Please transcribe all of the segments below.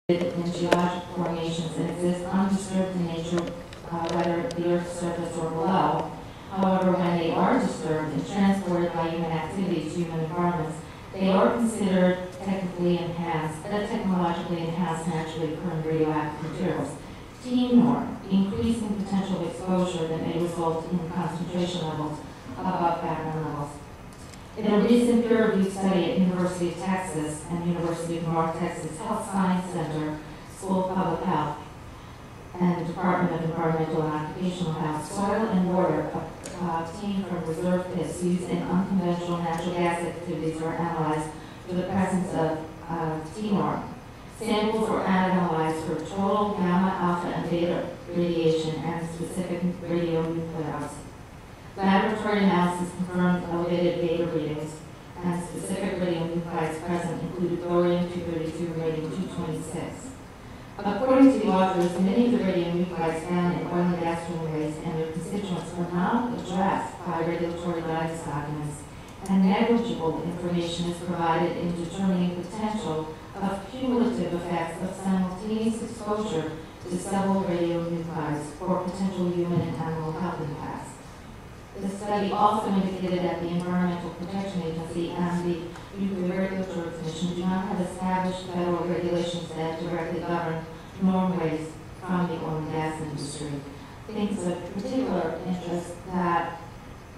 in geologic formations and exist undisturbed in nature, whether the Earth's surface or below. However, when they are disturbed and transported by human activity to human environments, they are considered technically technologically enhanced naturally occurring radioactive materials. T-norm, increasing potential exposure that may result in concentration levels above background levels. In a recent peer-reviewed study at University of Texas and University of North Texas Health Science Center, School of Public Health, and Department of Environmental and Occupational Health, soil and water obtained from reserve pits used in unconventional natural gas activities were analyzed for the presence of T-norm. Samples were analyzed for total gamma, alpha, and beta radiation and specific radionuclides. Laboratory analysis confirmed elevated beta readings, and specific radionuclides present included thorium-232 and radium-226. According to the authors, many of the radionuclides found in oil and gas waste and their constituents were not addressed by regulatory guidance documents, and negligible information is provided in determining potential of cumulative effects of simultaneous exposure to several radionuclides for potential human and animal health impacts. The study also indicated that the Environmental Protection Agency and the Nuclear Regulatory Commission do not have established federal regulations that directly govern norm waste from the oil and gas industry. I think it's of particular interest that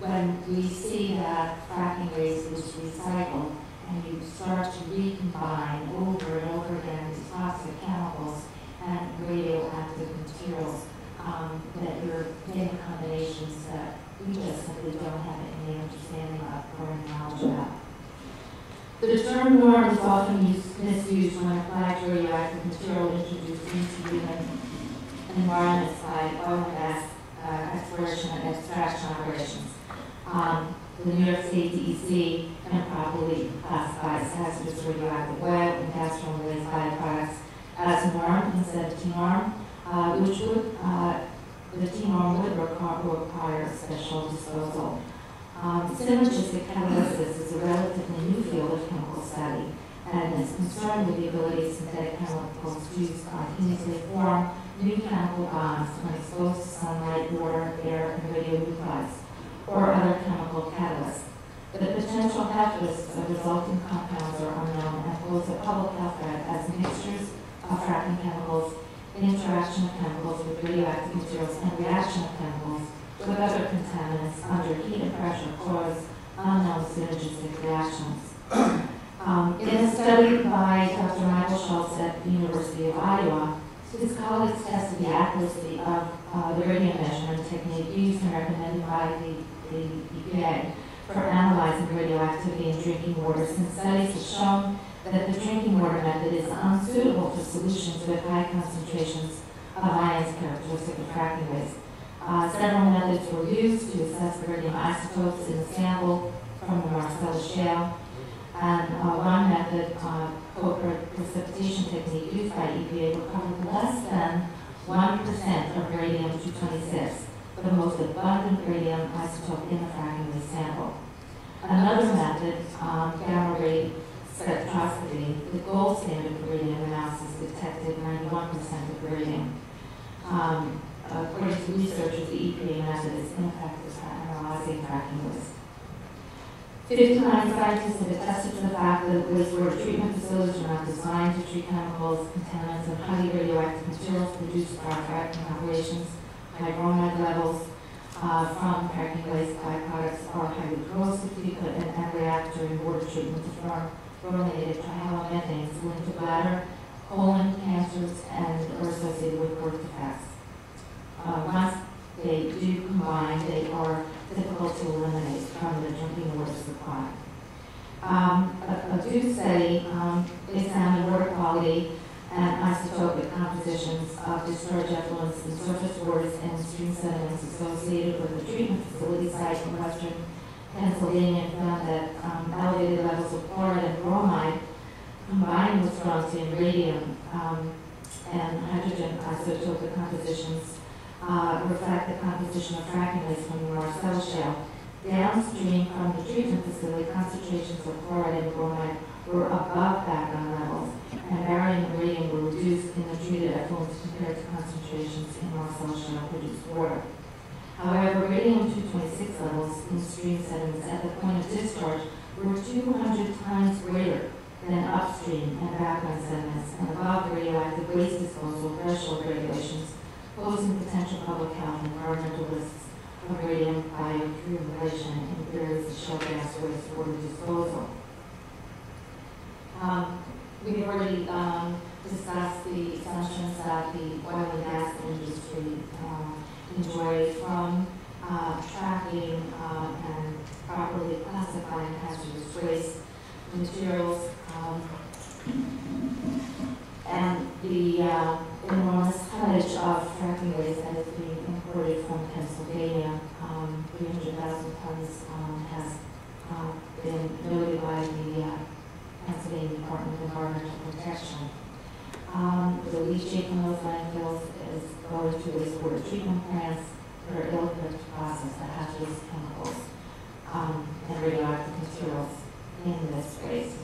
when we see that fracking waste is recycled and you start to recombine over and over again these toxic chemicals and radioactive materials, that you're getting combinations that we just simply don't have any understanding of or any knowledge about. The term norm is often misused when applied to radioactive material introduced into human environments by oil and gas exploration and extraction operations. The New York State DEC improperly classifies hazardous radioactive oil and gas-related byproducts as norm instead of T-norm, which would the T-norm would require special disposal. Synergistic catalysis is a relatively new field of chemical study and is concerned with the ability of synthetic chemicals to spontaneously form new chemical bonds when exposed to sunlight, water, air, and radionuclides, or other chemical catalysts. The potential health risks of resulting compounds are unknown and pose a public health threat as mixtures of fracking chemicals, interaction of chemicals with radioactive materials, and reaction of chemicals with other contaminants under heat and pressure cause unknown synergistic reactions. In a study by Dr. Michael Schultz at the University of Iowa, his colleagues tested the accuracy of the radium measurement technique used and recommended by the EPA for analyzing radioactivity in drinking water, since studies have shown that the drinking water method is unsuitable for solutions with high concentrations of ions characteristic of fracking waste. Several methods were used to assess the radium isotopes in the sample from the Marcellus shale, and one method, co-precipitation technique used by EPA, recovered less than 1% of radium-226, the most abundant radium isotope in the fracking waste sample. Another method, gamma ray spectroscopy, the gold standard for radium analysis, detected 91% of radium. According to researchers, the EPA method is ineffective for analyzing fracking waste. 59 scientists have attested to the fact that wastewater treatment facilities are not designed to treat chemicals, contaminants, and highly radioactive materials produced by fracking operations. High bromide levels from fracking waste byproducts are highly corrosive to the equipment and react during water treatment to form brominated trihalomethanes linked to bladder, colon cancers, and are associated with birth defects. Once they do combine, they are difficult to eliminate from the drinking water supply. A Duke study examined water quality and isotopic compositions of discharge effluents in surface waters and stream sediments associated with a treatment facility site in western Pennsylvania, and found that elevated levels of chloride and bromide combined with strontium, radium, and hydrogen isotopic compositions reflect the composition of fracking waste from the Marcellus shale. Downstream from the treatment facility, concentrations of chloride and bromide were above background levels, and barium and radium were reduced cell shall produce water. However, radium-226 levels in stream sediments at the point of discharge were 200 times greater than upstream and background sediments and above the radioactive waste disposal threshold regulations, posing potential public health and environmental risks of radium bioaccumulation in areas of shale gas wastewater disposal. We've already discussed the assumptions that the oil and gas industry enjoys from tracking and properly classifying hazardous waste materials, and the enormous tonnage of fracking waste that is being imported from Pennsylvania. 300,000 tons has been noted by the Pennsylvania Department of Environmental Protection. The leachate from those landfills is going to wastewater treatment plants that are ill-equipped to process the hazardous chemicals and radioactive materials in this waste.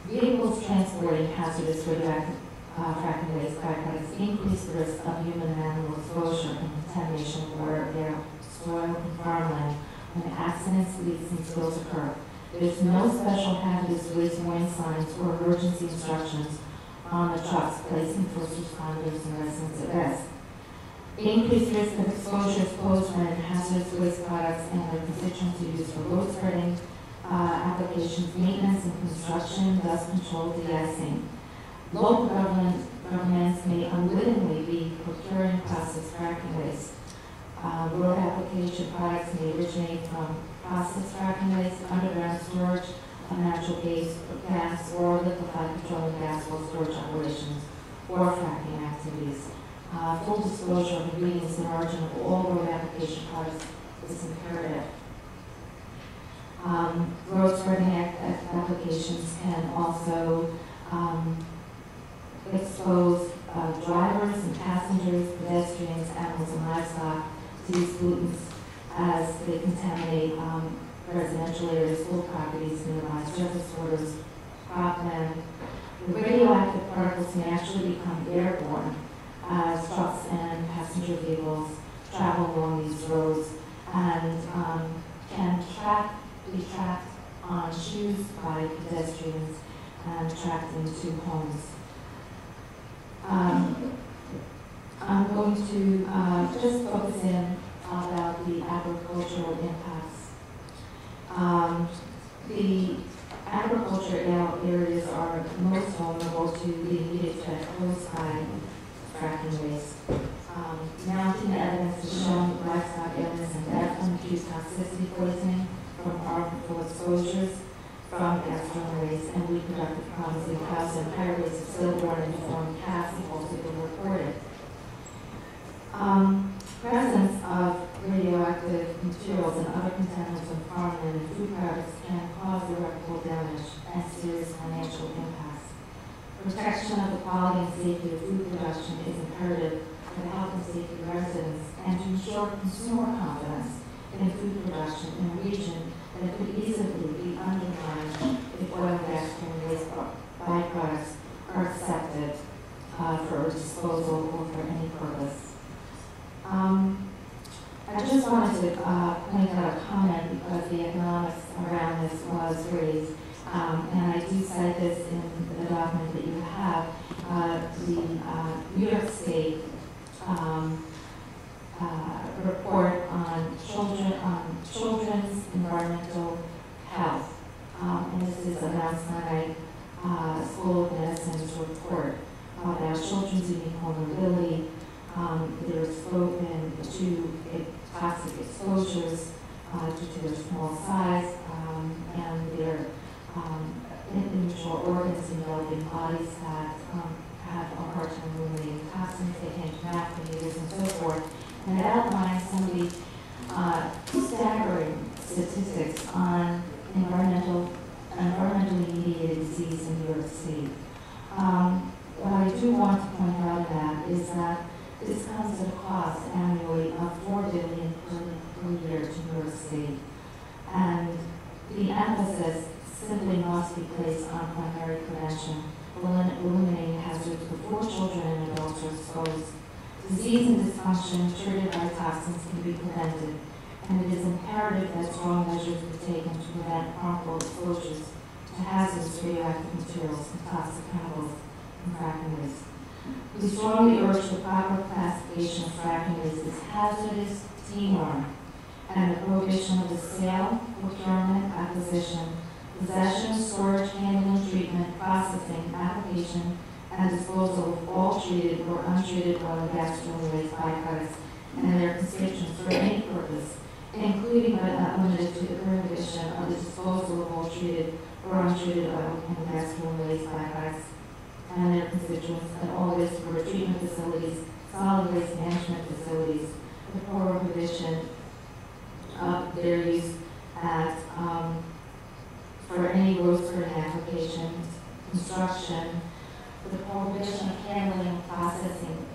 Vehicles transporting hazardous radioactive fracking waste byproducts increase the risk of human and animal exposure and contamination of water, air, soil, and farmland when accidents, leaks, and spills occur. There is no special hazardous waste warning signs or emergency instructions on the trucks, placing first responders and residents at risk. Increased risk of exposure is posed when hazardous waste products and their constituents are used for road spreading applications, maintenance, and construction, dust control, de-icing. Local governments may unwittingly be procuring processed fracking waste. Road application products may originate from processed fracking waste, underground storage of natural gas, or liquefied petroleum gas well storage operations, or fracking activities. Full disclosure of ingredients and origin of all road application products is imperative. Road spreading applications can also expose drivers and passengers, pedestrians, animals, and livestock to these pollutants as they contaminate residential areas, school properties, nearby surface waters, cropland. The radioactive particles may actually become airborne as trucks and passenger vehicles travel along these roads and can be tracked on shoes by pedestrians and tracked into homes. I'm going to just focus in about the agricultural impacts. The agriculture areas are most vulnerable to the immediate threat posed by fracking waste. Mounting evidence has shown livestock illness and death from acute toxicity poisoning from harmful exposures from external waste and reproductive problems in cows and higher rates of stillborn and deformed calves have also been reported. Presence of radioactive materials and other contaminants in farmland and food products can cause irreparable damage and serious financial impacts. Protection of the quality and safety of food production is imperative for the health and safety of residents and to ensure consumer confidence in food production in a region that could easily be undermined if oil and gas and waste byproducts are accepted for disposal or for any purpose. I just wanted to point out a comment because the economics around this was raised, and I do cite this in the document that you have. The New York State report on children's environmental health, and this is a Mount Sinai School of Medicine's report about children's unique vulnerability. They're exposed to toxic exposures due to their small size and their immature organs and developing bodies that have a hard time eliminating toxins. They can't map behaviors and so forth. And it outlines some of the staggering statistics on environmentally mediated disease in New York State. What I do want to point out of that is that this comes at a cost annually of $4 billion per year to New York State. And the emphasis simply must be placed on primary prevention, eliminating hazards before children and adults are exposed Disease and dysfunction triggered by toxins can be prevented, and it is imperative that strong measures be taken to prevent harmful exposures to hazardous radioactive materials and toxic chemicals in fracking waste. We strongly urge the proper classification of fracking waste as hazardous steam arm and the prohibition of the sale, procurement, acquisition, possession, storage, handling, treatment, processing, application, and disposal of all treated or untreated oil and gas drilling waste byproducts and their constituents for any purpose, including but not limited to the prohibition of the disposal of all treated or untreated oil and gas drilling waste byproducts and their constituents, and all wastewater treatment facilities, solid waste management facilities, the prohibition of their use as for any road burning applications, construction, the prohibition of handling, processing,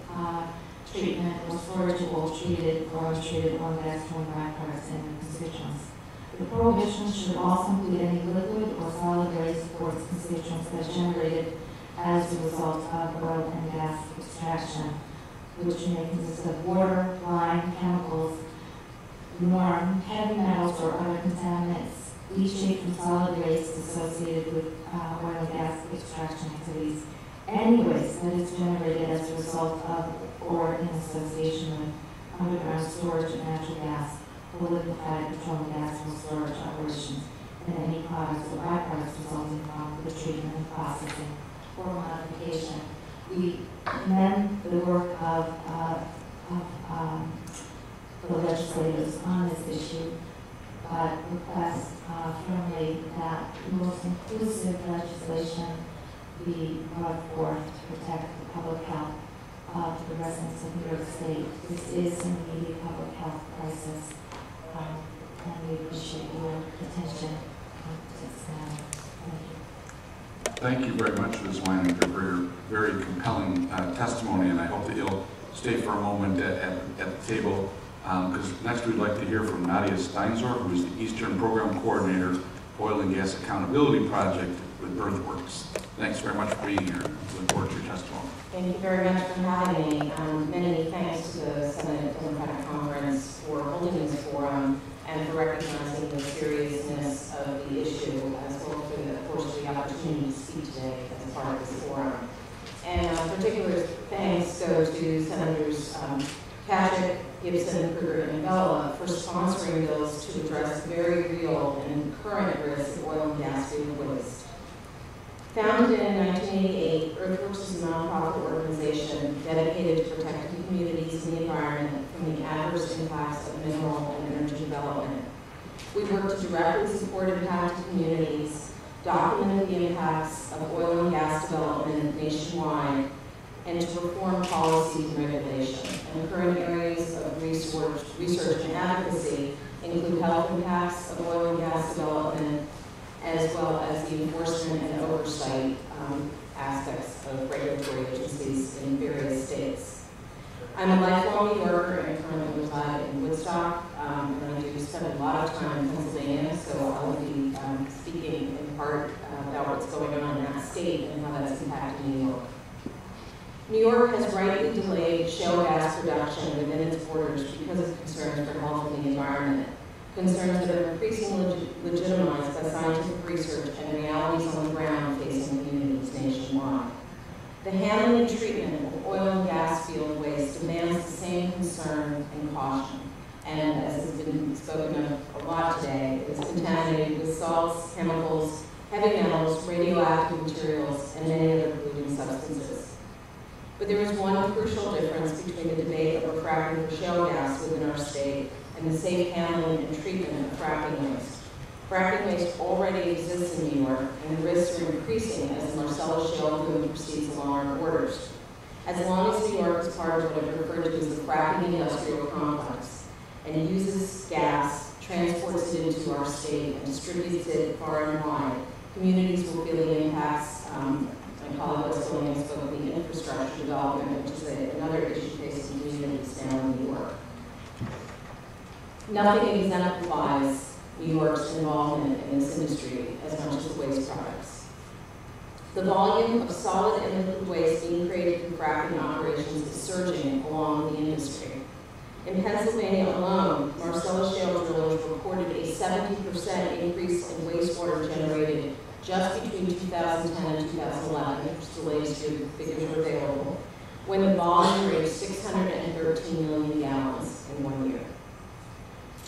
treatment, or storage of all treated or untreated oil and gas drilling byproducts and their constituents. The prohibition should also include any liquid or solid waste or its constituents that generated as a result of oil and gas extraction, which may consist of water, lime, chemicals, norm, heavy metals, or other contaminants, leachate from solid waste associated with oil and gas extraction activities, any waste that is generated as a result of or in association with underground storage of natural gas or liquefied petroleum gas or storage operations, and any products or byproducts resulting from the treatment and processing or modification. We commend the work of the legislators on this issue, but request firmly that the most inclusive legislation be brought forth to protect the public health of the residents of New York State. This is an immediate public health crisis, and we appreciate your attention to this matter. Thank you. Thank you very much, Ms. Weininger, for your very compelling testimony, and I hope that you'll stay for a moment at the table, because next we'd like to hear from Nadia Steinzor, who is the Eastern Program Coordinator, Oil and Gas Accountability Project with Earthworks. Thanks very much for being here. Look forward to your testimony. Thank you very much for having me. Many thanks to the Senate Democratic Conference for holding this forum and for recognizing the seriousness of the issue, as well as, of course, the opportunity to speak today as a part of this forum. And particular thanks go to Senators Patrick, Gibson, Kruger, and Bella for sponsoring bills to address very real and current risks of oil and gas field waste. Founded in 1988, Earthworks is a nonprofit organization dedicated to protecting communities and the environment from the adverse impacts of mineral and energy development. We work to directly support impacted communities, document the impacts of oil and gas development nationwide, and to reform policies and regulation. And current areas of research and advocacy include health impacts of oil and gas development, as well as the enforcement and oversight aspects of regulatory agencies in various states. I'm a lifelong New Yorker and currently reside in Woodstock, and I do spend a lot of time in Pennsylvania, so I'll be speaking in part about what's going on in that state and how that's impacting New York. New York has rightly delayed shale gas production within its borders because of concerns for health and the environment, concerns that are increasingly legitimized by scientific research and realities on the ground facing communities nationwide. The handling and treatment of oil and gas field waste demands the same concern and caution, and as has been spoken of a lot today, it is contaminated with salts, chemicals, heavy metals, radioactive materials, and many other polluting substances. But there is one crucial difference between the debate over fracking for shale gas within our state and the safe handling and treatment of fracking waste. Fracking waste already exists in New York, and the risks are increasing as the Marcellus shale boom proceeds along our borders. As long as New York is part of what I've referred to as the fracking industrial complex and uses gas, transports it into our state, and distributes it far and wide, communities will feel the impacts. My colleague was going to spoke of the infrastructure development, which is another issue facing communities down in New York. Nothing exemplifies New York's involvement in this industry as much as waste products. The volume of solid and liquid waste being created through fracking operations is surging along the industry. In Pennsylvania alone, Marcellus shale drillers reported a 70% increase in wastewater generated just between 2010 and 2011, which is the latest year the figures are available, when the volume reached 613 million gallons in 1 year.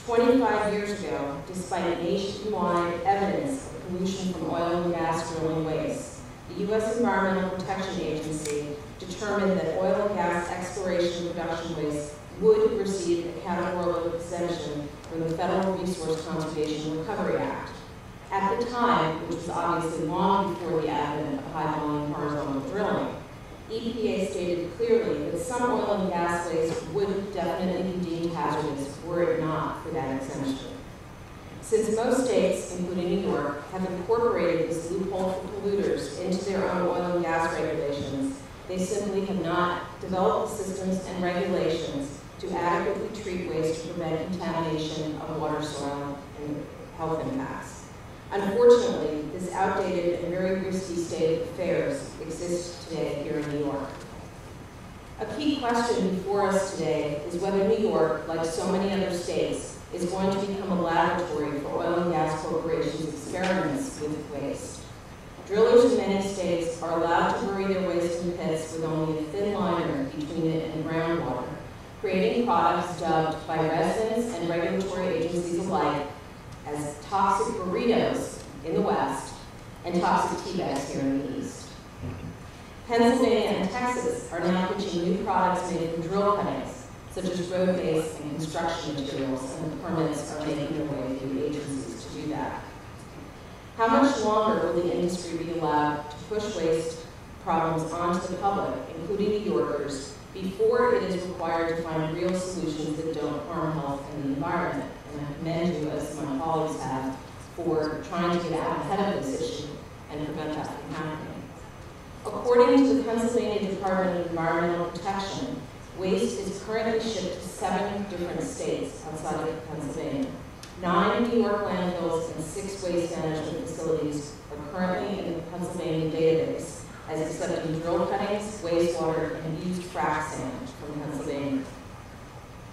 25 years ago, despite nationwide evidence of pollution from oil and gas drilling waste, the U.S. Environmental Protection Agency determined that oil and gas exploration and production waste would receive a categorical exemption from the Federal Resource Conservation and Recovery Act. At the time, which was obviously long before the advent of high-volume horizontal drilling, EPA stated clearly that some oil and gas waste would definitely be deemed hazardous were it not for that exemption. Since most states, including New York, have incorporated this loophole for polluters into their own oil and gas regulations, they simply have not developed the systems and regulations to adequately treat waste to prevent contamination of water, soil, and health impacts. Unfortunately, this outdated and very risky state of affairs exists today here in New York. A key question before us today is whether New York, like so many other states, is going to become a laboratory for oil and gas corporations' experiments with waste. Drillers in many states are allowed to bury their waste in pits with only a thin liner between it and groundwater, creating products dubbed by residents and regulatory agencies alike as toxic burritos in the West and toxic tea bags here in the East. Pennsylvania and Texas are now pitching new products made from drill cuttings, such as road base and construction materials, and the permits are making their way through agencies to do that. How much longer will the industry be allowed to push waste problems onto the public, including New Yorkers, before it is required to find real solutions that don't harm health and the environment? And I commend you, as my colleagues have, for trying to get out ahead of this issue and prevent that from happening. According to the Pennsylvania Department of Environmental Protection, waste is currently shipped to 7 different states outside of Pennsylvania. 9 New York landfills and 6 waste management facilities are currently in the Pennsylvania database as accepting drill cuttings, wastewater, and used frac sand from Pennsylvania.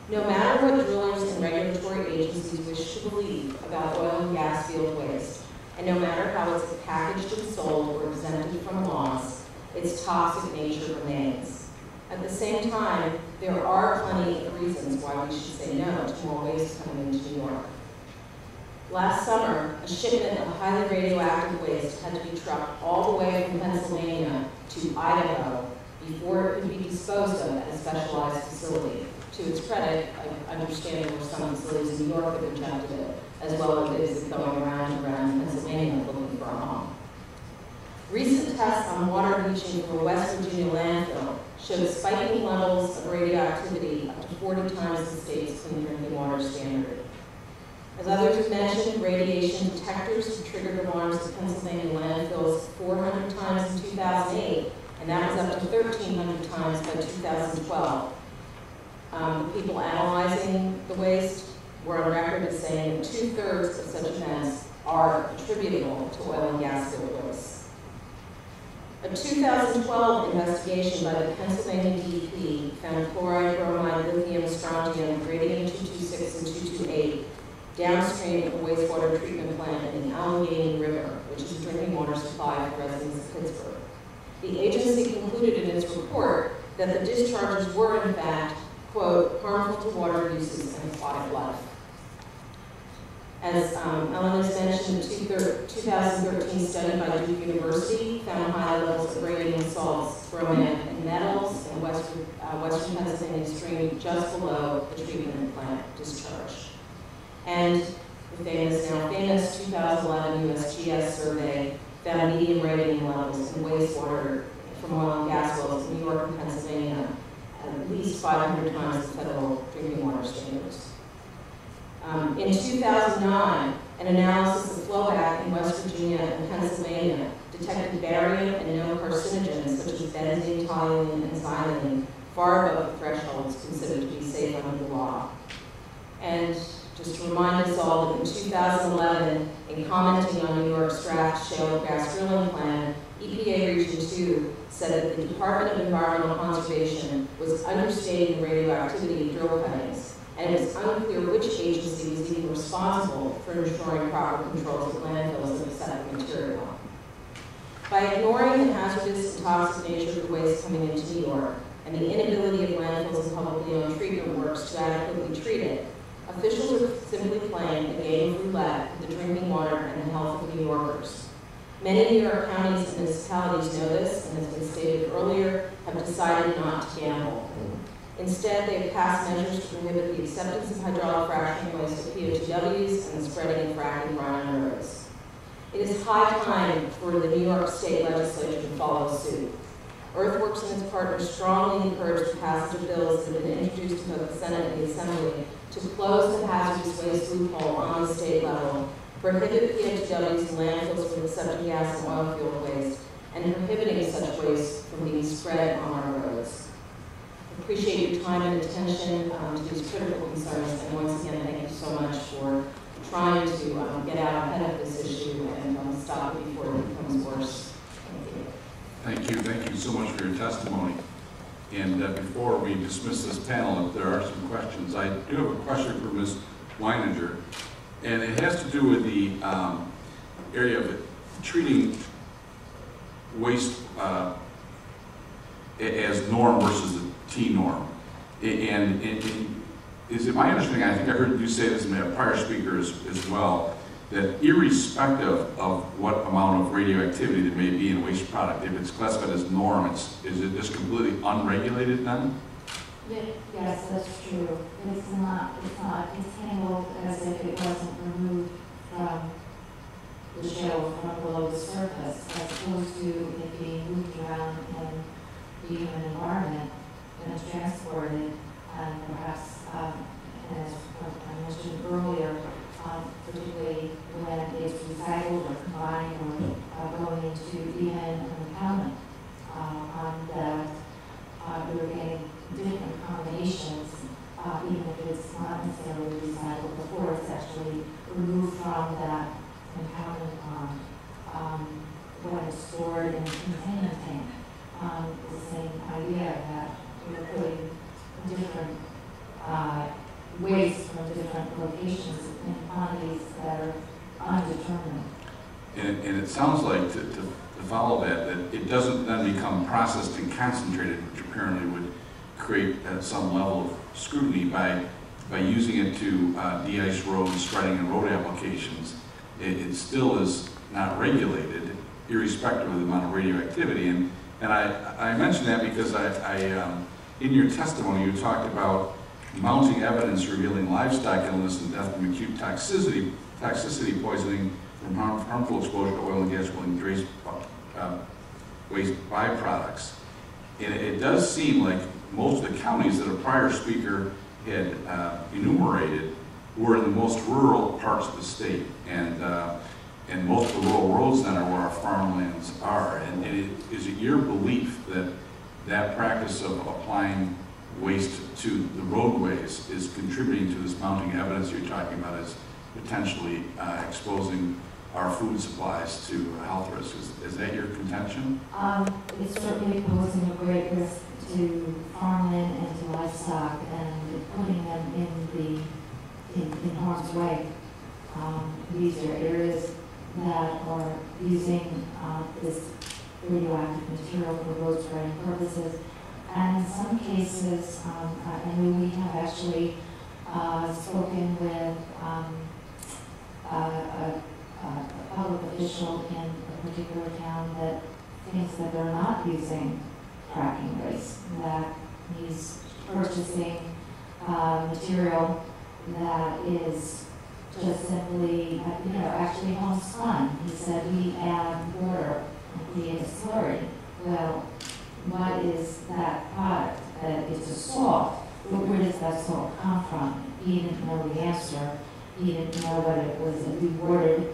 No matter what drillers and regulatory agencies wish to believe about oil and gas field waste, and no matter how it's packaged and sold or exempted from laws, its toxic nature remains. At the same time, there are plenty of reasons why we should say no to more waste coming into New York. Last summer, a shipment of highly radioactive waste had to be trucked all the way from Pennsylvania to Idaho before it could be disposed of at a specialized facility. To its credit, I understand there were some facilities in New York that rejected it, as well as it is going around and around Pennsylvania looking for a home. Recent tests on water leaching from a West Virginia landfill showed spiking levels of radioactivity up to 40 times the state's clean drinking water standard. As others have mentioned, radiation detectors have triggered alarms at Pennsylvania landfills 400 times in 2008, and that was up to 1,300 times by 2012. The people analyzing the waste were on record as saying that 2/3 of such events are attributable to oil and gas field waste. A 2012 investigation by the Pennsylvania DEP found chloride, bromide, lithium, strontium, radium-226 and 228 downstream of a wastewater treatment plant in the Allegheny River, which is a drinking water supply for residents of Pittsburgh. The agency concluded in its report that the discharges were, in fact, quote, harmful to water uses and aquatic life. As Ellen has mentioned, the 2013 study by Duke University found high levels of radium salts, bromine, and metals in western Pennsylvania stream just below the treatment plant discharge. And the now famous 2011 USGS survey found medium radium levels in wastewater from oil and gas wells in New York and Pennsylvania at least 500 times the federal drinking water standards. In 2009, an analysis of flowback in West Virginia and Pennsylvania detected barium and known carcinogens such as benzene, toluene, and xylene far above the thresholds considered to be safe under the law. And just to remind us all that in 2011, in commenting on New York's draft shale gas drilling plan, EPA Region 2 said that the Department of Environmental Conservation was understating radioactivity of drill cuttings, and it was unclear which agency was even responsible for ensuring proper controls at landfills of septic material. By ignoring the hazardous and toxic nature of waste coming into New York and the inability of landfills and publicly owned treatment works to adequately treat it, officials are simply playing a game of roulette with the drinking water and the health of New Yorkers. Many New York counties and municipalities know this, and as been stated earlier, have decided not to gamble. Instead, they have passed measures to prohibit the acceptance of hydraulic fracturing waste of Pt.5s and the spreading of fracking ground on roads. It is high time for the New York State Legislature to follow suit. Earthworks and its partners strongly encourage the passage of bills that have been introduced to both the Senate and the Assembly to close the hazardous waste loophole on the state level, prohibit Pt.5s in landfills with septic gas and oil field waste, and prohibiting such waste from being spread on our roads. I appreciate your time and attention to these critical concerns, and once again, thank you so much for trying to get out ahead of this issue and stop it before it becomes worse. Thank you. Thank you so much for your testimony. And before we dismiss this panel, if there are some questions, I do have a question for Ms. Weininger, and it has to do with the area of treating waste as norm versus the T-norm. And is it my understanding, I think I heard you say this in a prior speaker as well, that irrespective of what amount of radioactivity there may be in a waste product, if it's classified as norm, is it just completely unregulated then? Yes, that's true. It's handled as if it wasn't removed from the shell from below the surface, as opposed to it being moved around in the human environment and transported, and perhaps, as I mentioned earlier, particularly when it's recycled or combined or going into even an impoundment, we're getting different combinations, even if it's not necessarily recycled before it's actually removed from that impoundment pond, when it's stored in a containment tank. The same idea that we're putting different waste from different locations in quantities that are undetermined. And it sounds like, to follow that it doesn't then become processed and concentrated, which apparently would create some level of scrutiny by using it to de-ice roads, spreading in road applications. It still is not regulated, irrespective of the amount of radioactivity. And I mention that because in your testimony you talked about mounting evidence revealing livestock illness and death from acute toxicity poisoning from harmful exposure to oil and gas waste byproducts. And it does seem like most of the counties that a prior speaker had enumerated were in the most rural parts of the state, and most of the rural roads then are where our farmlands are. And is it your belief that practice of applying waste to the roadways is contributing to this mounting evidence you're talking about as potentially exposing our food supplies to health risks? Is that your contention? It's certainly posing a great risk to farmland and to livestock, and putting them in harm's way. These are areas that are using this radioactive material for road spreading purposes. And in some cases, I know we have actually spoken with a public official in a particular town that thinks that they're not using fracking waste, that he's purchasing material that is just simply, actually homespun. He said we add water and create a slurry. Well, what is that product? It's a salt. But where does that salt come from? He didn't know the answer. He didn't know whether it was a rewarded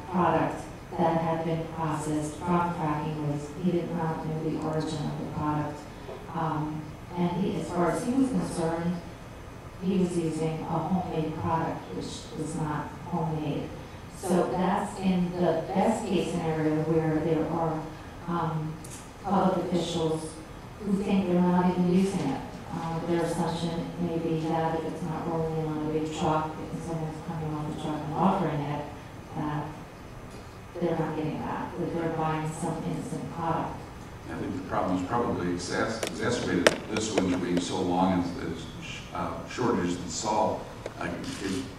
product that had been processed from fracking waste. He did not know the origin of the product. And as far as he was concerned, he was using a homemade product, which was not homemade. So that's in the best case scenario where there are public officials who think they're not even using it. Their assumption may be that if it's not rolling in on a big truck, if someone's coming off the truck and offering it, that they're not getting that they're buying some innocent product. I think the problem is probably exacerbated this winter being so long as shortages and solved.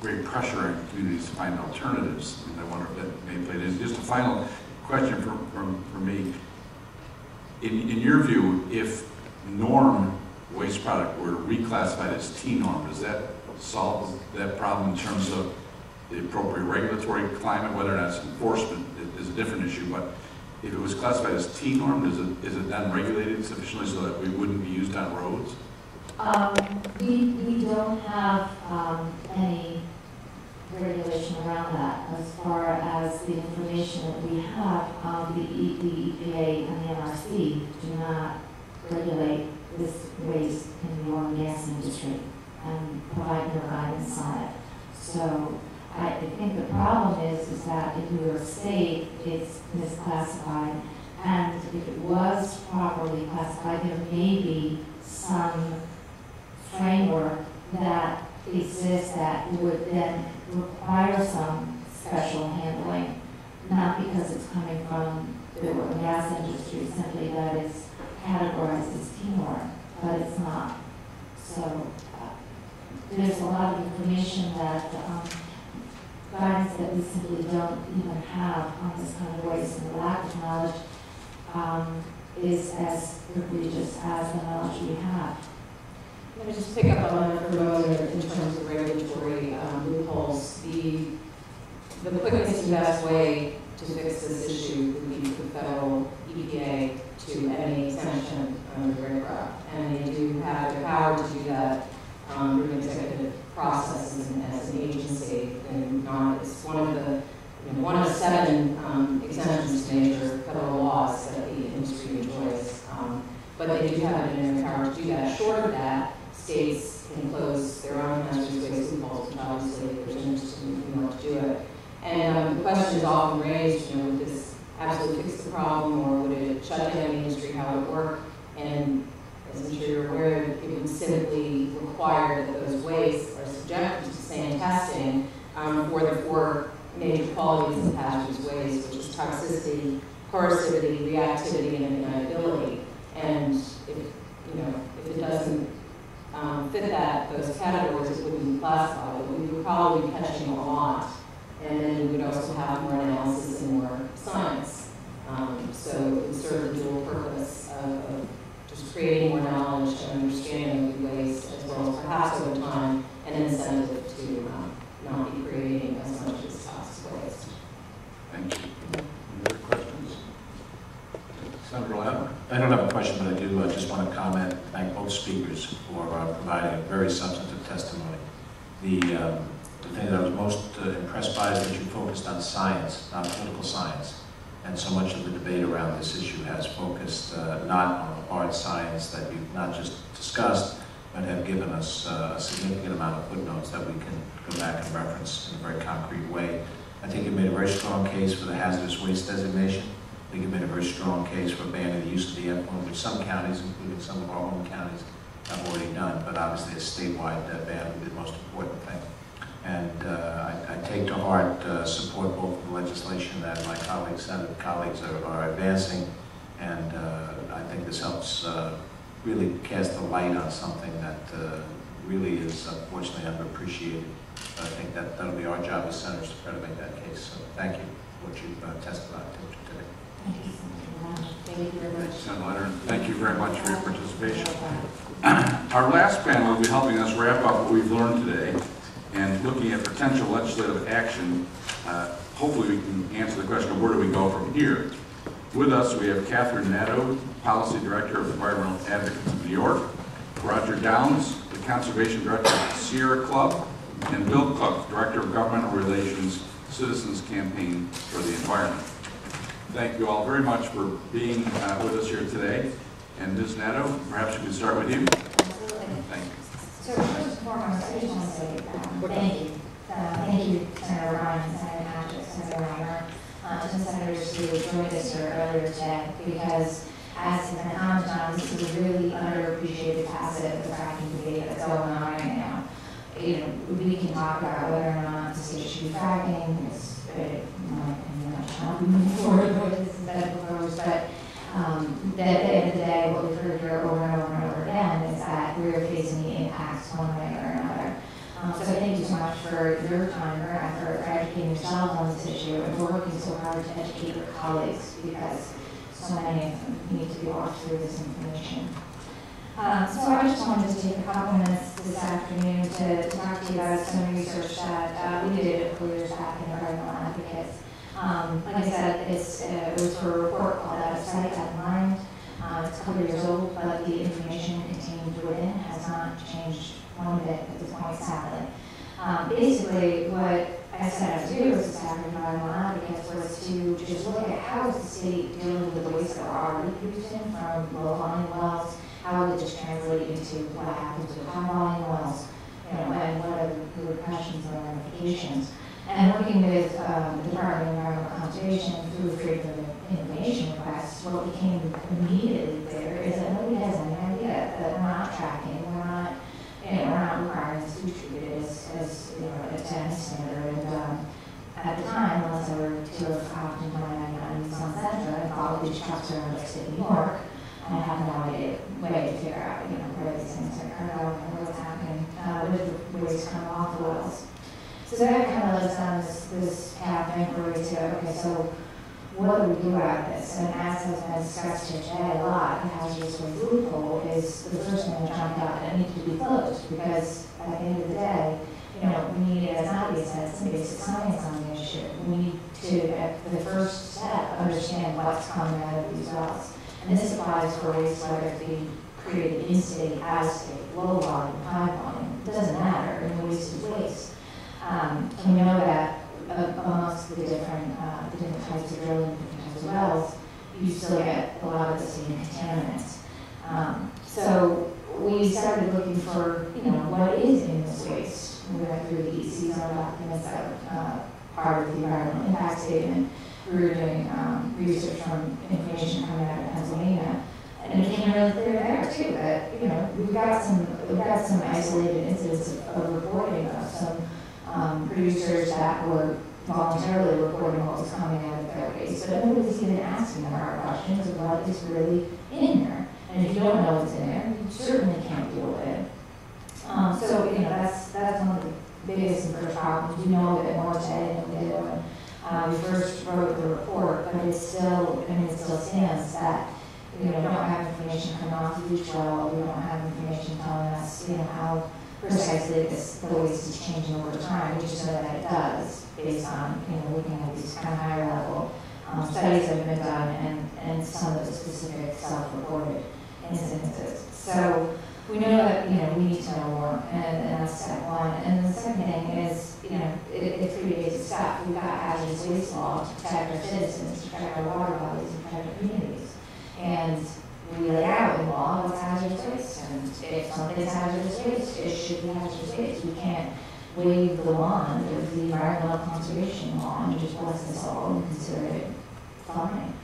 Great pressure on communities to find alternatives, and I wonder if that may play in. Just a final question from me. In your view, if norm waste product were reclassified as T-norm, does that solve that problem in terms of the appropriate regulatory climate? Whether that's enforcement is a different issue, but if it was classified as T-norm, is it then regulated sufficiently so that we wouldn't be used on roads? We don't have any regulation around that. As far as the information that we have, the EPA and the NRC do not regulate this waste in the oil and gas industry and provide no guidance on it. So I think the problem is that in New York State, it's misclassified, and if it was properly classified, there may be some framework that exists that would then require some special handling, not because it's coming from the oil and gas industry, simply that it's categorized as T-norm, but it's not. So there's a lot of information that guidance that we simply don't even have on this kind of waste, and the lack of knowledge is as egregious as the knowledge we have. Let me just pick up on that for a moment in terms of regulatory loopholes. The quickest and best way to fix this issue would be for federal EPA to any sanction under RCRA, and they do have the power to do that through executive processes and as an agency. And it's one of 7 exemptions to major federal laws that the industry enjoys. But they do have it in their power to do that. Short of that, states can close their own hazardous waste loopholes, which obviously there's an interest in New York to do it. And the question is often raised, would this absolutely fix the problem, or would it shut down the industry, how it would work? And as I'm sure you're aware, it would simply require that those wastes are subjected to the same testing for the 4 major qualities of hazardous waste, which is toxicity, corrosivity, reactivity, and ignitability. And if it doesn't fit those categories, it wouldn't be classified, but we would probably be catching a lot. And then we would also have more analysis and more science. So it would serve the dual purpose of just creating more knowledge and understanding of the waste, as well as perhaps over time an incentive to not be creating as much as toxic waste. Thank you. Any other questions? Senator Ladler? I don't have a question, but I do just want to comment, thank both speakers for providing a very substantive testimony. The thing that I was most impressed by is that you focused on science, not political science. And so much of the debate around this issue has focused not on the hard science that you've not just discussed, but have given us a significant amount of footnotes that we can go back and reference in a very concrete way. I think you made a very strong case for the hazardous waste designation. I think you made a very strong case for banning the use of the effluent, which some counties, including some of our home counties, have already done, but obviously a statewide ban would be the most important thing. And I take to heart support both of the legislation that my Senate colleagues are advancing, and I think this helps really cast a light on something that really is unfortunately underappreciated. But I think that'll be our job as senators to try to make that case. So thank you for what you've testified to today. Thank you, Senator. Thank you very much. Senator Leonard, thank you very much for your participation. Our last panel will be helping us wrap up what we've learned today and looking at potential legislative action. Hopefully we can answer the question of where do we go from here. With us we have Catherine Nadeau, Policy Director of Environmental Advocates of New York, Roger Downs, the Conservation Director of the Sierra Club, and Bill Cook, Director of Governmental Relations, Citizens Campaign for the Environment. Thank you all very much for being with us here today. And Ms. Nadeau, perhaps we can start with you. Absolutely. Thank you. So first and foremost, I just want to say thank you. Thank you, Senator Ryan and Senator Matthews, Senator Reimer, to the senators who joined us here earlier today, because as has been commented on, this is a really underappreciated facet of the fracking debate that's going on right now. You know, we can talk about whether or not the state should be fracking. It's, in my opinion, I shall not be moving forward with this has been proposed, but at the end of the day, what we've heard here over and over and over again is that we're facing the impacts one way or another. So thank you so much for your time, your effort, for educating yourselves on this issue, and for working so hard to educate your colleagues, because so many of them need to be walked through this information. So I just wanted to take a couple minutes this afternoon to talk to you about some research that we did a couple years back in Environmental Advocates. Like I said, it was for a report called Out of Sight, Out of Mind. It's a couple years old, but the information contained within has not changed one bit at this point, sadly. Basically, what I set out to do as a staff of Environmental Advocates was to just look at how is the state dealing with the waste that we're already producing from low-volume wells. How will it just translate into what happens with high-volume wells, you know, and what are the repercussions and ramifications. And working with the Department of Environmental Conservation through freedom of information requests, what became immediately clear is that nobody has any idea that we're not tracking, we're not requiring this to be treated as you know, a tenant standard. And at the time, unless I were to have hopped into my 99 Nissan Sentra and followed these trucks around upstate New York, I have no way to figure out, you know, where these things are occurring and what's happening with the waste coming off the wells. So that kind of led us down this path of inquiry to, okay, so what do we do about this? And as has been discussed here today a lot, the hazardous waste loophole is the first one that jumped out that needs to be closed, because at the end of the day, you know, we need, as Nadia said, some basic science on the issue. We need to, at the first step, understand what's coming out of these wells. And this applies for waste, whether it be created in-state, out-of-state, low volume, high volume. It doesn't matter. I mean, waste is waste. And we know that amongst the different types of drilling, different types of wells, you still get a lot of the same contaminants. So we started looking for, you know, what is in this waste. We went through the EC's own documents that are part of the environmental impact statement. We were doing research from information coming out of Pennsylvania, and it became really clear there too that, you know, we've got some isolated incidents of reporting of some producers that were voluntarily reporting what was coming out of their waste, but nobody's even asking the hard questions of what is really in there. And if you don't know what's in there, you certainly can't deal with it. So, you know, that's one of the biggest and first problems. We know a bit more today than we did when we first wrote the report, but it's still, I mean, it still stands that, you know, we don't have information coming off of each well, we don't have information telling us, you know, how precisely the waste is changing over time. We just know that it does, based on, you know, looking at these kind of higher level studies that have been done and some of the specific self-reported incidences. So we know that, you know, we need to know more, and that's step one. And the second thing is, you know, it's pretty basic stuff. We've got hazardous waste law to protect our citizens, to protect our water bodies, and protect our communities. And we lay out in law what's hazardous waste, and if something's hazardous waste, it should be hazardous waste. We can't wave the wand of the environmental conservation law and just bless this all and consider it fine.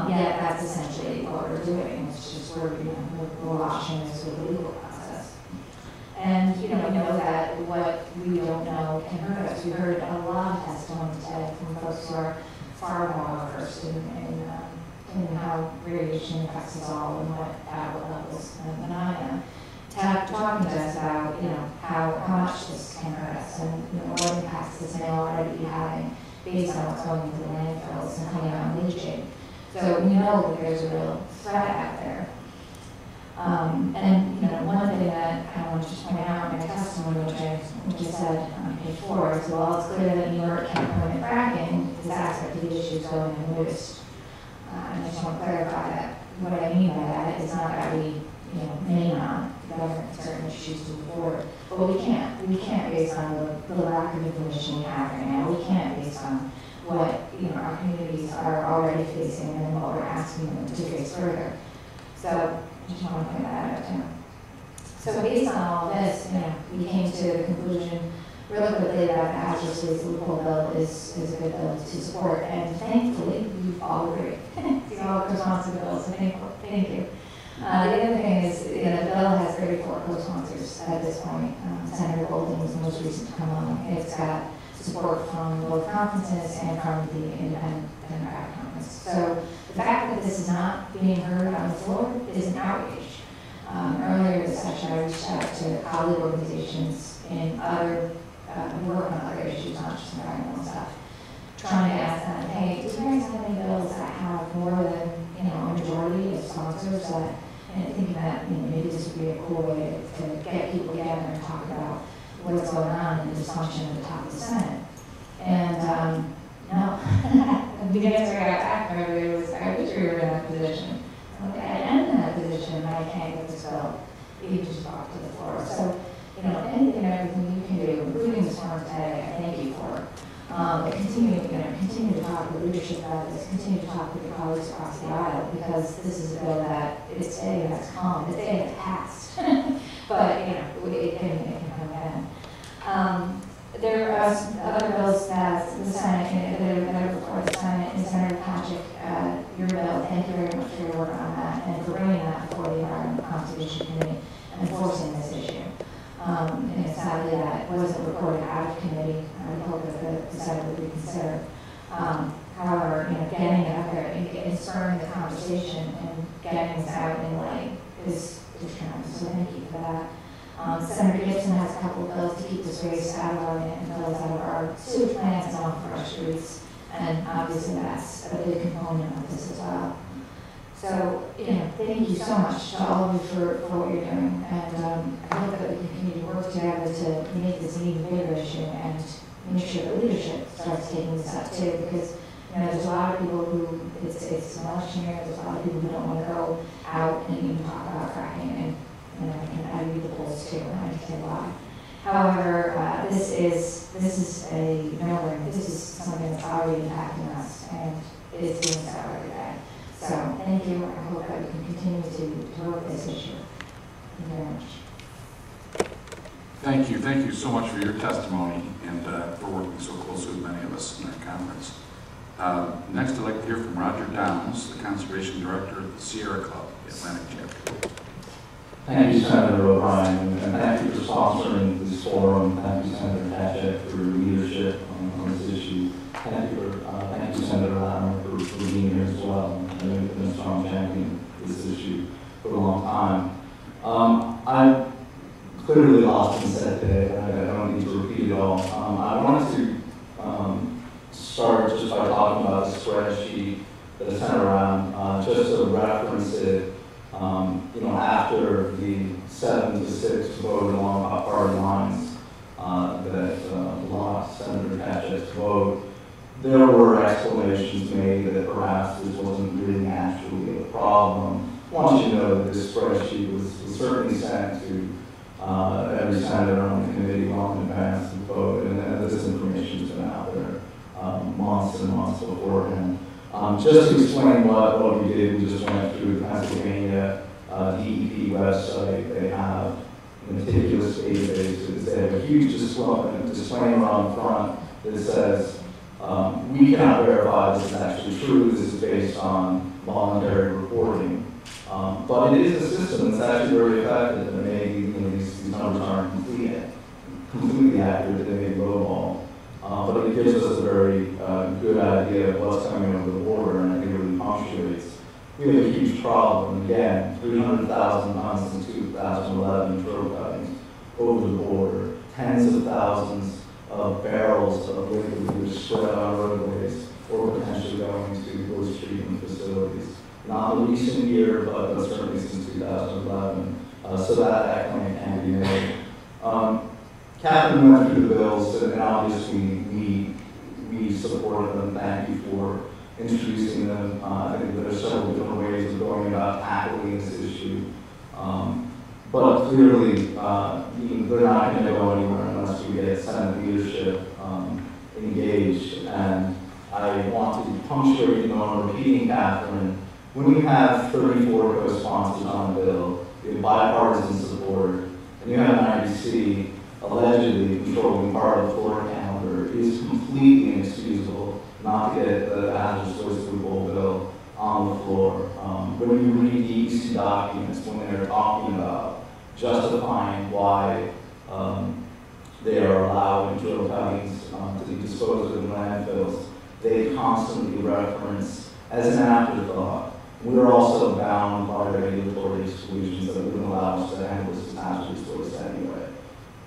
Yet that's essentially what we're doing. It's just we're washing this with the legal process. And you know, we know that what we don't know can hurt us. We heard a lot of testimony today from folks who are far more well versed in how radiation affects us all and what levels than I am. Talking to us about, you know, how much this can hurt us and, you know, what impacts this may already be having based on what's going into the landfills and coming out and leaching. So we know that there's a real threat out there. And, you know, one thing that I want to just point out in my testimony, which I said on page 4, is, well, it's clear that New York can't permit fracking, this aspect of the issue is going unnoticed. And I just want to clarify that what I mean by that is not that we, you know, may not, the government certainly choose to move forward, but we can't. We can't based on the lack of information we have right now. We can't based on what, you know, our communities are already facing and what we're asking them to face further. So I just want to point that out too. So based on all this, you know, we came to the conclusion really quickly that the hazardous waste loophole bill is a good bill to support, and thankfully, you all agree. You all co-sponsor the bill, so thank you. The other thing is, the bill has 34 co-sponsors at this point. Senator Golding was the most recent to come on. It's got support from both conferences and from the Independent Democratic Conference. So the fact that this is not being heard on the floor is an outrage. Earlier this session, I reached out to colleague organizations in other, who work on other issues, not just environmental stuff, trying to ask them, hey, do you guys have any bills that have more than, a majority of sponsors that, and thinking that, maybe this would be a cool way to get people together and talk about what's going on in the dysfunction at the top of the Senate. And, no. The answer I got back from everybody was, I wish we were in that position. I'm like, I am in that position, and I can't get this bill. You just talk to the floor. So, anything and everything you can do, including this forum today, I thank you for. But continue to talk with leadership about this, continue to talk with your colleagues across the aisle, because this is a bill that it's A, that's calm, it's A, it's passed. But, it can come again. There are other bills that the Senate, that are before the Senate, and Senator Patrick, your bill, thank you very much for your work on that, and for bringing that before the Environmental Conservation Committee and forcing this issue. And sadly that wasn't reported out of committee. I would hope that the Senate would reconsider. However, getting it out there and spurring the conversation and getting this out in light is tremendous. So thank you for that. Senator Gibson has a couple of bills to keep this waste out of our landfills, out of our sewage plants, and off of our streets. And obviously that's a big component of this as well. So, thank you so much to all of you for what you're doing. And I hope that we can continue to work together to make this an even bigger issue and make sure that leadership starts taking this up too. Because, there's a lot of people who, it's an election year, there's a lot of people who don't want to go out and even talk about fracking. And I read the polls too, and I understand why. However, this is a no-brainer. This is something that's already impacting us, and it's being so every day. So thank you. I hope that we can continue to work this issue. Thank you very much. Thank you so much for your testimony and for working so closely with many of us in our conference. Next, I'd like to hear from Roger Downs, the Conservation Director of the Sierra Club, the Atlantic chapter. Thank you, Senator O'Brien, and thank you for sponsoring this forum. Thank you, Senator Patrick, for your leadership on this issue. Thank you, Senator Latimer, for being here as well. I know you've been a strong champion of this issue for a long time. I've clearly lost and said today, but I don't need to repeat it all. I wanted to start just by talking about the spreadsheet that I sent around, just to reference it. After the 7-6 vote along party lines that lost Senator Patrick's vote, there were exclamations made that perhaps this wasn't really actually a problem. I want you to know that this spreadsheet was certainly sent to every senator on the committee long in advance of the vote, and this information has been out there months and months beforehand. Just to explain what we did, we just went through the Pennsylvania DEP website. They have meticulous databases. They have a huge disclaimer on the front that says, we cannot verify this is actually true. This is based on voluntary reporting. But it is a system that's actually very effective, and maybe these numbers aren't completely accurate. They may be lowball. But it gives us a very good idea of what's coming over the border, and it really punctuates. We have a huge problem. Again, 300,000 tons in 2011 trail cuttings over the border, tens of thousands of barrels of liquid that are spread on roadways or potentially going to waste treatment facilities. Not the recent year, but certainly since 2011. So that claim can be made. Catherine went through the bills, and obviously we supported them. Thank you for introducing them. I think there are several different ways of going about tackling this issue. But clearly, they're not going to go anywhere unless we get Senate leadership engaged. And I want to punctuate, and repeating Catherine, when we have 34 co-sponsors on a bill, we have bipartisan support, and you have an IBC allegedly controlling part of the floor calendar is completely inexcusable not to get the hazardous waste removal bill on the floor. When you read the EC documents, when they're talking about justifying why they are allowed in drill counties to be disposed of in landfills, they constantly reference, as an afterthought, we're also bound by regulatory exclusions that wouldn't allow us to handle this hazardous waste anyway.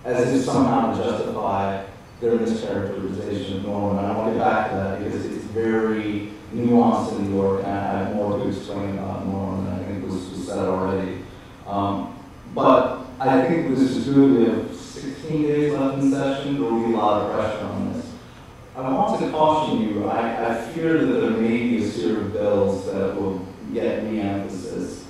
As if somehow to justify their mischaracterization of norm. And I want to get back to that because it's very nuanced in New York, and I have more to explain about norm than I think was said already. But I think this is good. We have 16 days left in session. There will be a lot of pressure on this. I want to caution you, I fear that there may be a series of bills that will get me emphasis.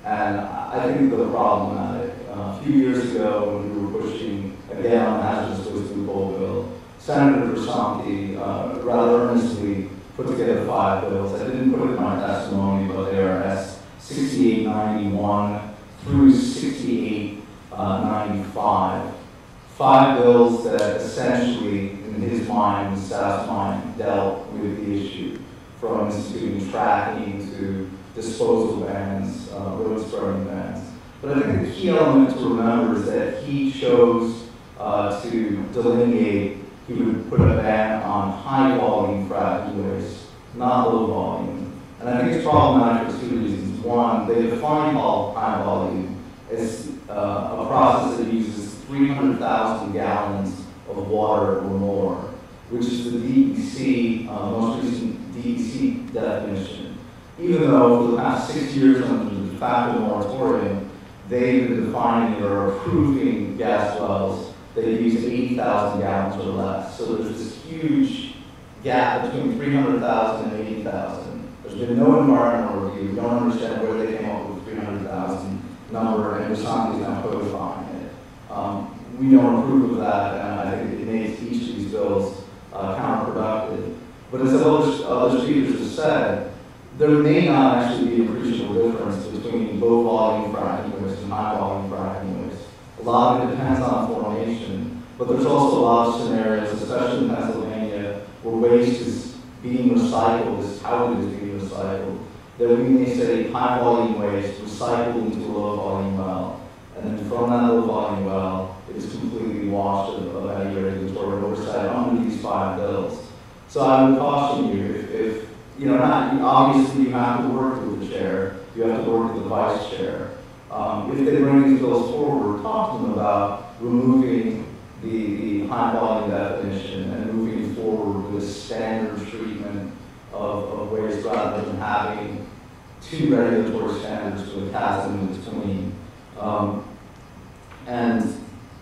And I think they're problematic. A few years ago, when we were pushing again on the hazardous waste loophole bill, Senator Versanti rather earnestly put together 5 bills. I didn't put it in my testimony, but they are S 6891 through 6895. 5 bills that essentially, in his mind, and staff's mind, dealt with the issue, from instituting tracking to disposal bans, road spreading bans. But I think the key element to remember is that he chose to delineate, he would put a ban on high volume fracking waste, not low volume. And I think it's problematic for 2 reasons. One, they define high volume as a process that uses 300,000 gallons of water or more, which is the DEC, most recent DEC definition. Even though for the past 6 years under the de facto moratorium, they've been defining or approving gas wells that use 80,000 gallons or less. So there's this huge gap between 300,000 and 80,000. There's been no environmental review. We don't understand where they came up with the 300,000 number, and Versanti is now codifying it. We don't approve of that, and I think it makes each of these bills counterproductive. But as other speakers have said, there may not actually be an appreciable difference between low volume fracking waste and high volume fracking waste. A lot of it depends on formation, but there's also a lot of scenarios, especially in Pennsylvania, where waste is being recycled, is touted as being recycled, that we may say high volume waste recycled into a low volume well. And then from that low volume well, it is completely washed of any regulatory oversight under these 5 bills. So I would caution you, if you know, obviously you have to work with the chair, you have to work with the vice chair. If they bring these bills forward, talk to them about removing the high volume definition and moving forward with a standard treatment of waste rather than having 2 regulatory standards with a chasm in between. And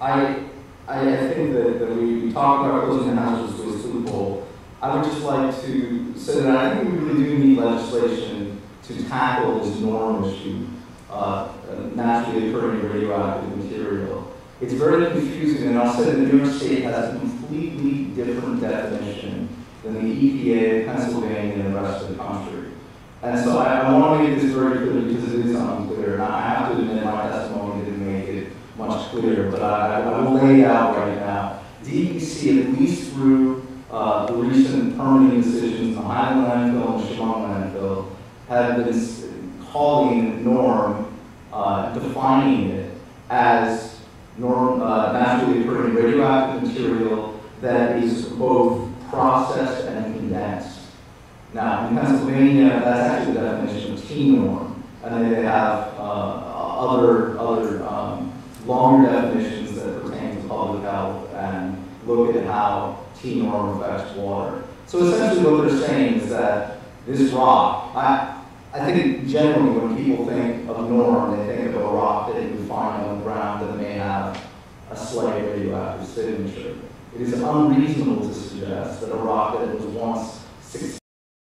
I think that we talked about closing the hazardous waste loophole. I would just like to say that I think we really do need legislation to tackle this norm issue, naturally occurring radioactive material. It's very confusing, and I'll say that New York State has a completely different definition than the EPA, Pennsylvania, and the rest of the country. And so I want to make this very clear because it is unclear, and I have to admit my testimony didn't make it much clearer, but I will lay it out right now. DEC, at least through the recent permitting decisions on Highland Landfill and Chemung Landfill, have been calling norm, defining it as naturally occurring radioactive material that is both processed and condensed. Now, in Pennsylvania, that's actually the definition of T-norm, and then they have other longer definitions that pertain to public health and look at how T-norm affects water. So essentially what they're saying is that this rock, I think generally when people think of norm, they think of a rock that you would find on the ground that may have a slight radioactive signature. It is unreasonable to suggest that a rock that was once 6